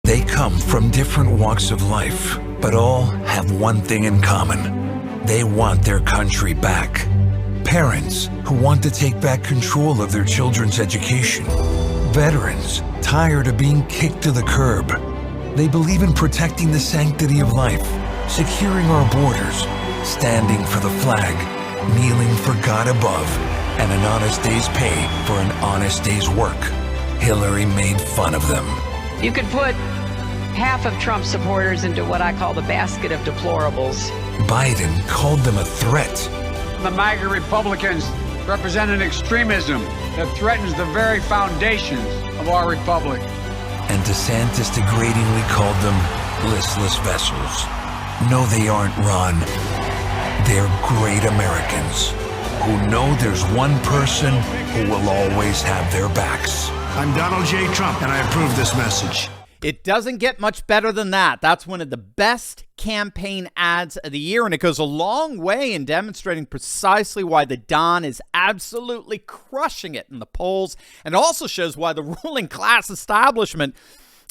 They come from different walks of life, but all have one thing in common. They want their country back. Parents who want to take back control of their children's education. Veterans tired of being kicked to the curb. They believe in protecting the sanctity of life, securing our borders, standing for the flag, kneeling for God above, and an honest day's pay for an honest day's work. Hillary made fun of them. You could put half of Trump's supporters into what I call the basket of deplorables. Biden called them a threat. The MAGA Republicans represent an extremism that threatens the very foundations of our republic. And DeSantis degradingly called them listless vessels. No, they aren't, Ron. They're great Americans who know there's one person who will always have their backs. I'm Donald J. Trump, and I approve this message. It doesn't get much better than that. That's one of the best campaign ads of the year, and it goes a long way in demonstrating precisely why the Don is absolutely crushing it in the polls, and also shows why the ruling class establishment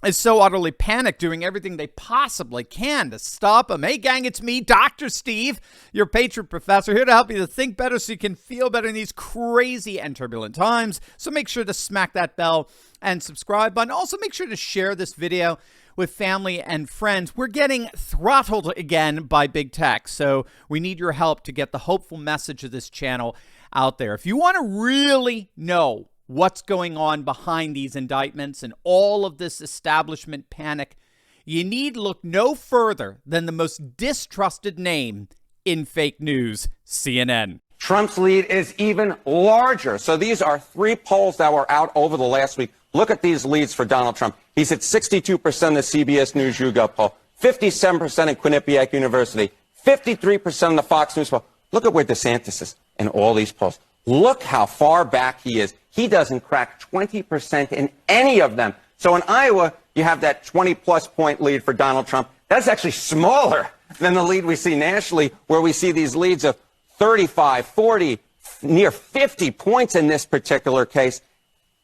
is so utterly panicked, doing everything they possibly can to stop him. Hey, gang, it's me, Dr. Steve, your patron professor, here to help you to think better so you can feel better in these crazy and turbulent times. So make sure to smack that bell and subscribe button. Also, make sure to share this video with family and friends. We're getting throttled again by big tech, so we need your help to get the hopeful message of this channel out there. If you want to really know what's going on behind these indictments and all of this establishment panic, you need look no further than the most distrusted name in fake news, CNN. Trump's lead is even larger. So these are three polls that were out over the last week. Look at these leads for Donald Trump. He's at 62% in the CBS News YouGov poll, 57% in Quinnipiac University, 53% in the Fox News poll. Look at where DeSantis is in all these polls. Look how far back he is. He doesn't crack 20% in any of them. So in Iowa, you have that 20-plus point lead for Donald Trump. That's actually smaller than the lead we see nationally, where we see these leads of 35, 40, near 50 points in this particular case.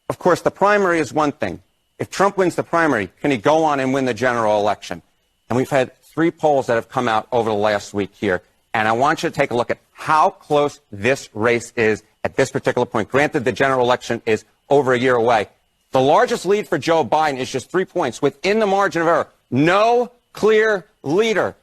Of course, the primary is one thing. If Trump wins the primary, can he go on and win the general election? And we've had three polls that have come out over the last week here. And I want you to take a look at how close this race is at this particular point. Granted, the general election is over a year away. The largest lead for Joe Biden is just 3 points within the margin of error. No clear leader.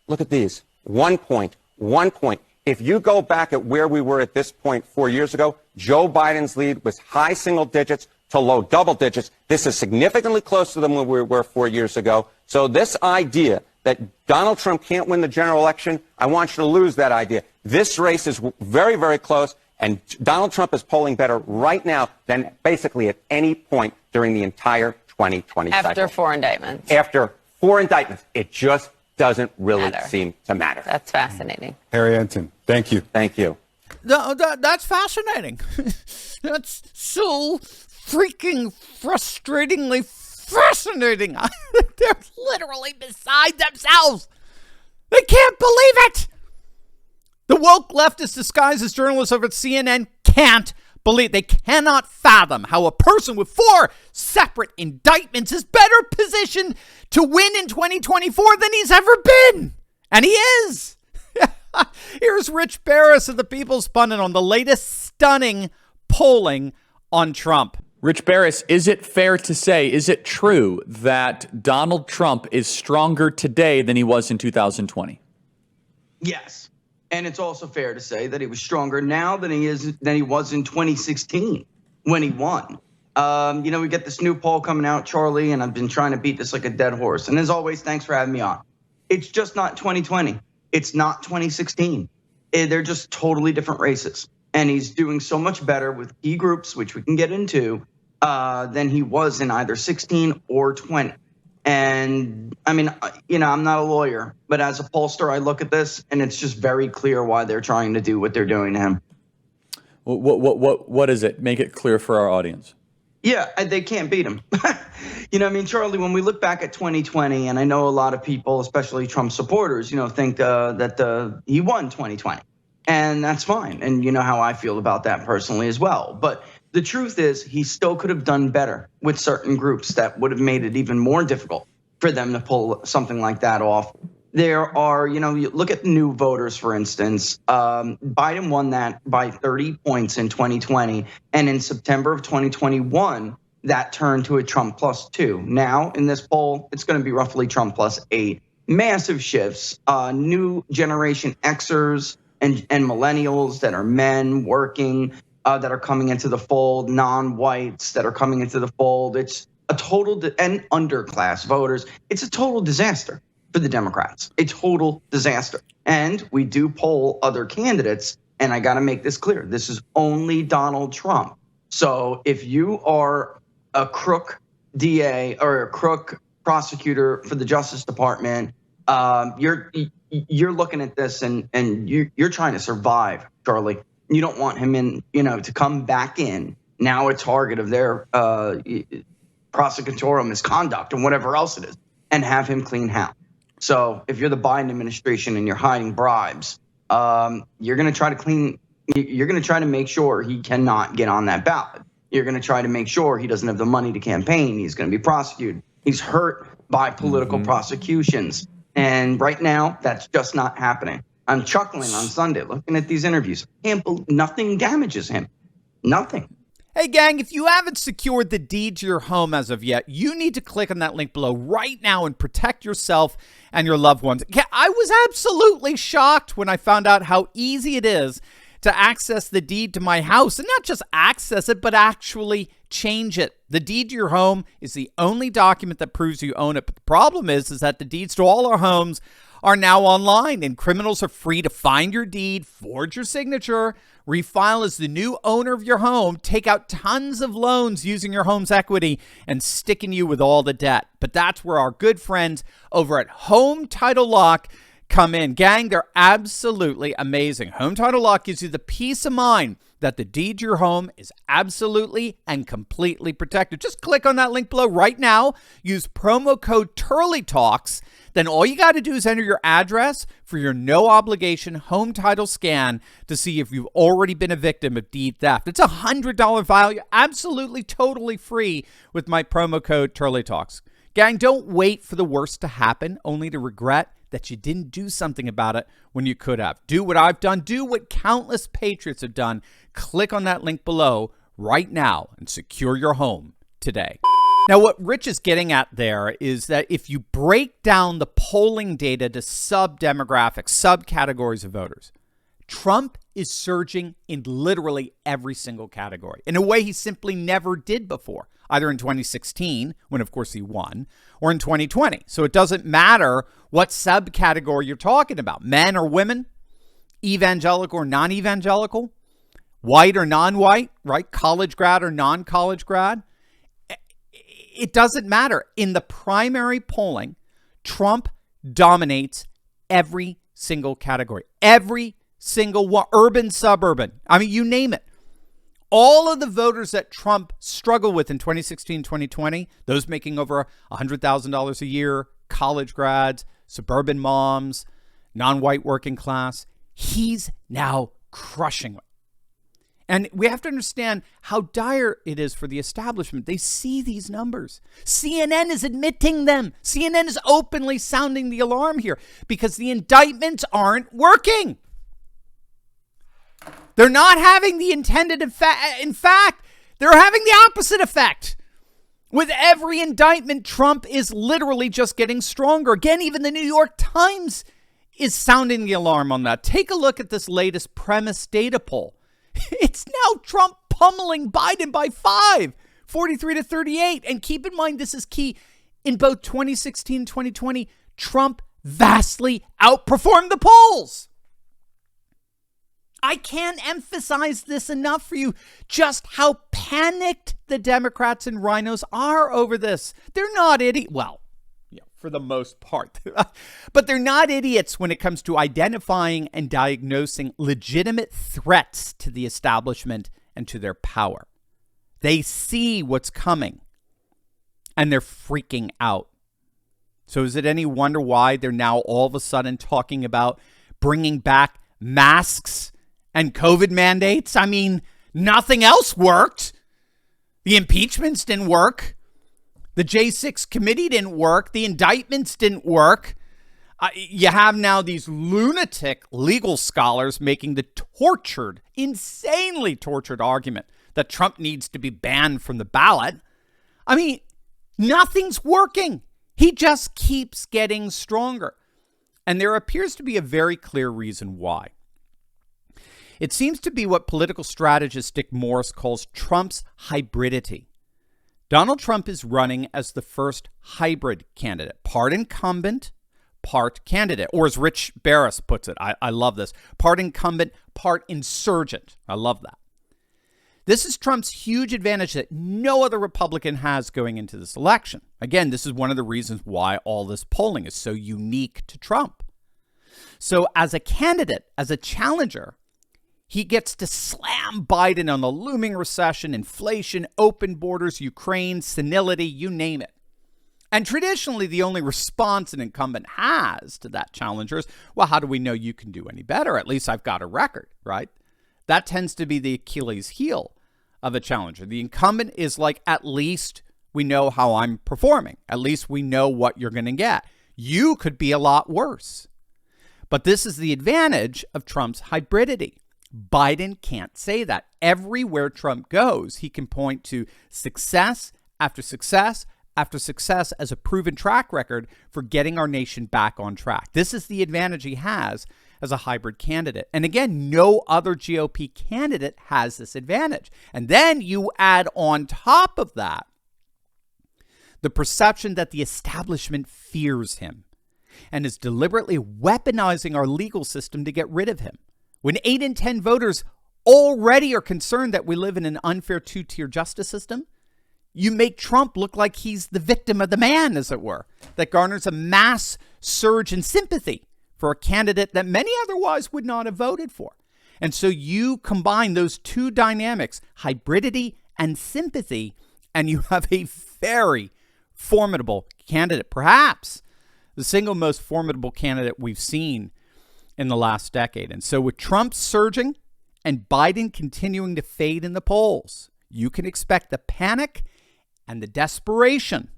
Look at these. 1 point, 1 point. If you go back at where we were at this point 4 years ago, Joe Biden's lead was high single digits to low double digits. This is significantly closer than where we were 4 years ago. So this idea that Donald Trump can't win the general election, I want you to lose that idea. This race is very, very close, and Donald Trump is polling better right now than basically at any point during the entire 2020 cycle. After 4 indictments. After 4 indictments. It just doesn't really seem to matter. That's fascinating. Harry Enton, thank you. Thank you. That's fascinating. That's so freaking frustratingly fascinating. They're literally beside themselves. They can't believe it. The woke leftist disguised as journalists over at CNN can't believe. They cannot fathom how a person with 4 separate indictments is better positioned to win in 2024 than he's ever been. And he is. Here's Rich Barris of the People's Pundit on the latest stunning polling on Trump. Rich Barris, is it fair to say, is it true that Donald Trump is stronger today than he was in 2020? Yes. And it's also fair to say that he was stronger now than he was in 2016 when he won. We get this new poll coming out, Charlie, and I've been trying to beat this like a dead horse. And as always, thanks for having me on. It's just not 2020. It's not 2016. They're just totally different races. And he's doing so much better with key groups, which we can get into, than he was in either 16 or 20. And I mean, I'm not a lawyer, but as a pollster, I look at this and it's just very clear why they're trying to do what they're doing to him. What is it? Make it clear for our audience. Yeah, they can't beat him. Charlie, when we look back at 2020, and I know a lot of people, especially Trump supporters, think that he won 2020. And that's fine. And you know how I feel about that personally as well. But the truth is he still could have done better with certain groups that would have made it even more difficult for them to pull something like that off. There are, you look at new voters, for instance. Biden won that by 30 points in 2020. And in September of 2021, that turned to a Trump +2. Now, in this poll, it's going to be roughly Trump +8. Massive shifts. New generation Xers and millennials that are men working, that are coming into the fold, non-whites that are coming into the fold. It's a total, and underclass voters. It's a total disaster for the Democrats, a total disaster. And we do poll other candidates, and I got to make this clear. This is only Donald Trump. So if you are a crook DA or a crook prosecutor for the Justice Department, you're looking at this and you're trying to survive, Charlie. You don't want him in, to come back in, now a target of their prosecutorial misconduct and whatever else it is, and have him clean house. So if you're the Biden administration and you're hiding bribes, you're going to try to make sure he cannot get on that ballot. You're going to try to make sure he doesn't have the money to campaign. He's going to be prosecuted. He's hurt by political prosecutions. And right now, that's just not happening. I'm chuckling on Sunday looking at these interviews. Nothing damages him. Nothing. Hey, gang, if you haven't secured the deed to your home as of yet, you need to click on that link below right now and protect yourself and your loved ones. I was absolutely shocked when I found out how easy it is to access the deed to my house, and not just access it, but actually change it. The deed to your home is the only document that proves you own it. But the problem is that the deeds to all our homes are now online, and criminals are free to find your deed, forge your signature, refile as the new owner of your home, take out tons of loans using your home's equity, and sticking you with all the debt. But that's where our good friends over at Home Title Lock come in. Gang, they're absolutely amazing. Home Title Lock gives you the peace of mind that the deed to your home is absolutely and completely protected. Just click on that link below right now. Use promo code TurleyTalks. Then all you got to do is enter your address for your no obligation home title scan to see if you've already been a victim of deed theft. It's $100 value, absolutely totally free with my promo code TurleyTalks. Gang, don't wait for the worst to happen only to regret that you didn't do something about it when you could have. Do what I've done. Do what countless patriots have done. Click on that link below right now and secure your home today. Now, what Rich is getting at there is that if you break down the polling data to sub-demographics, subcategories of voters, Trump is surging in literally every single category in a way he simply never did before, either in 2016, when of course he won, or in 2020. So it doesn't matter what subcategory you're talking about, men or women, evangelical or non-evangelical, white or non-white, right? College grad or non-college grad. It doesn't matter. In the primary polling, Trump dominates every single category, every single one, urban, suburban. I mean, you name it. All of the voters that Trump struggled with in 2016, 2020, those making over $100,000 a year, college grads, suburban moms, non-white working class, he's now crushing it. And we have to understand how dire it is for the establishment. They see these numbers. CNN is admitting them. CNN is openly sounding the alarm here because the indictments aren't working. They're not having the intended effect. In fact, they're having the opposite effect. With every indictment, Trump is literally just getting stronger. Again, even the New York Times is sounding the alarm on that. Take a look at this latest premise data poll. It's now Trump pummeling Biden by 5, 43-38. And keep in mind, this is key. In both 2016 and 2020, Trump vastly outperformed the polls. I can't emphasize this enough for you, just how panicked the Democrats and rhinos are over this. They're not idiots. Well, for the most part. But they're not idiots when it comes to identifying and diagnosing legitimate threats to the establishment and to their power. They see what's coming, and they're freaking out. So is it any wonder why they're now all of a sudden talking about bringing back masks and COVID mandates? I mean, nothing else worked. The impeachments didn't work. The J6 committee didn't work. The indictments didn't work. You have now these lunatic legal scholars making the tortured, insanely tortured argument that Trump needs to be banned from the ballot. I mean, nothing's working. He just keeps getting stronger. And there appears to be a very clear reason why. It seems to be what political strategist Dick Morris calls Trump's hybridity. Donald Trump is running as the first hybrid candidate, part incumbent, part candidate, or as Rich Barris puts it, I love this, part incumbent, part insurgent. I love that. This is Trump's huge advantage that no other Republican has going into this election. Again, this is one of the reasons why all this polling is so unique to Trump. So as a candidate, as a challenger, he gets to slam Biden on the looming recession, inflation, open borders, Ukraine, senility, you name it. And traditionally, the only response an incumbent has to that challenger is, well, how do we know you can do any better? At least I've got a record, right? That tends to be the Achilles heel of a challenger. The incumbent is like, at least we know how I'm performing. At least we know what you're going to get. You could be a lot worse. But this is the advantage of Trump's hybridity. Biden can't say that. Everywhere Trump goes, he can point to success after success after success as a proven track record for getting our nation back on track. This is the advantage he has as a hybrid candidate. And again, no other GOP candidate has this advantage. And then you add on top of that the perception that the establishment fears him and is deliberately weaponizing our legal system to get rid of him. When 8 in 10 voters already are concerned that we live in an unfair two-tier justice system, you make Trump look like he's the victim of the man, as it were, that garners a mass surge in sympathy for a candidate that many otherwise would not have voted for. And so you combine those two dynamics, hybridity and sympathy, and you have a very formidable candidate, perhaps the single most formidable candidate we've seen in the last decade. And so with Trump surging and Biden continuing to fade in the polls, you can expect the panic and the desperation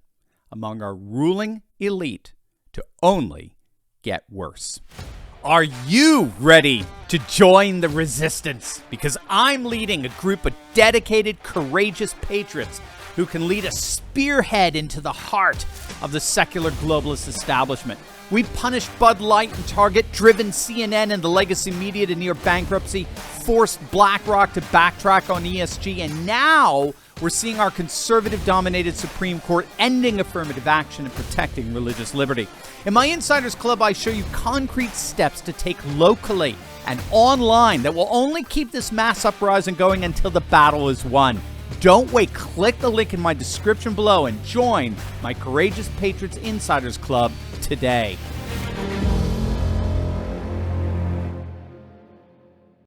among our ruling elite to only get worse. Are you ready to join the resistance? Because I'm leading a group of dedicated, courageous patriots who can lead a spearhead into the heart of the secular globalist establishment. We punished Bud Light and Target, driven CNN and the legacy media to near bankruptcy, forced BlackRock to backtrack on ESG, and now we're seeing our conservative-dominated Supreme Court ending affirmative action and protecting religious liberty. In my Insiders Club, I show you concrete steps to take locally and online that will only keep this mass uprising going until the battle is won. Don't wait. Click the link in my description below and join my Courageous Patriots Insiders Club today.